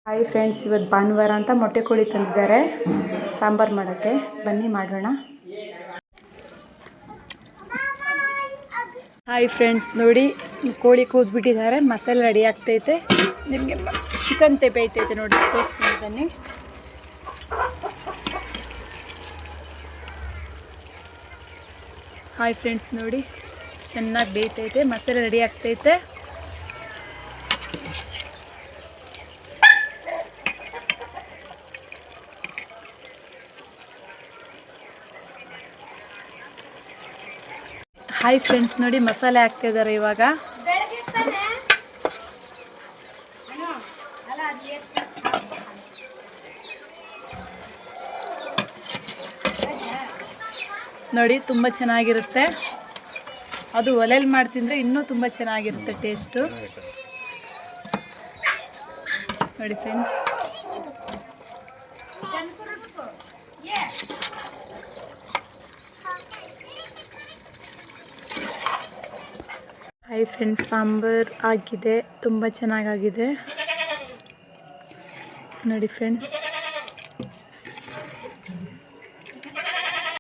Hi friends, ಇವತ್ತು ಭಾನುವಾರ ಅಂತ ಮೊಟ್ಟೆ ಕೋಳಿ ತಂದಿದ್ದಾರೆ ಸಾಂಬಾರು ಮಾಡೋಕ್ಕೆ. ಬನ್ನಿ ಮಾಡೋಣ. ಹಾಯ್ ಫ್ರೆಂಡ್ಸ್, ನೋಡಿ ಕೋಳಿ ಕೂದ್ಬಿಟ್ಟಿದ್ದಾರೆ, ಮಸಾಲೆ ರೆಡಿ ಆಗ್ತೈತೆ. ನಿಮಗೆ ಚಿಕನ್ ಬೇಯ್ತೈತೆ ನೋಡಿ, ತೋರಿಸ್ತೀನಿ ಬನ್ನಿ. ಹಾಯ್ ಫ್ರೆಂಡ್ಸ್, ನೋಡಿ ಚೆನ್ನಾಗಿ ಬೇಯ್ತೈತೆ, ಮಸಾಲೆ ರೆಡಿ ಆಗ್ತೈತೆ. ಹಾಯ್ ಫ್ರೆಂಡ್ಸ್, ನೋಡಿ ಮಸಾಲೆ ಹಾಕ್ತಿದ್ದಾರೆ ಇವಾಗ. ನೋಡಿ ತುಂಬ ಚೆನ್ನಾಗಿರುತ್ತೆ. ಅದು ಒಲೆಯಲ್ಲಿ ಮಾಡ್ತಿದ್ರೆ ಇನ್ನೂ ತುಂಬ ಚೆನ್ನಾಗಿರುತ್ತೆ ಟೇಸ್ಟು. ನೋಡಿ ಫ್ರೆಂಡ್ಸ್, ಹಾಯ್ ಫ್ರೆಂಡ್ಸ್, ಸಾಂಬಾರು ಆಗಿದೆ, ತುಂಬ ಚೆನ್ನಾಗಾಗಿದೆ ನೋಡಿ ಫ್ರೆಂಡ್ಸ್.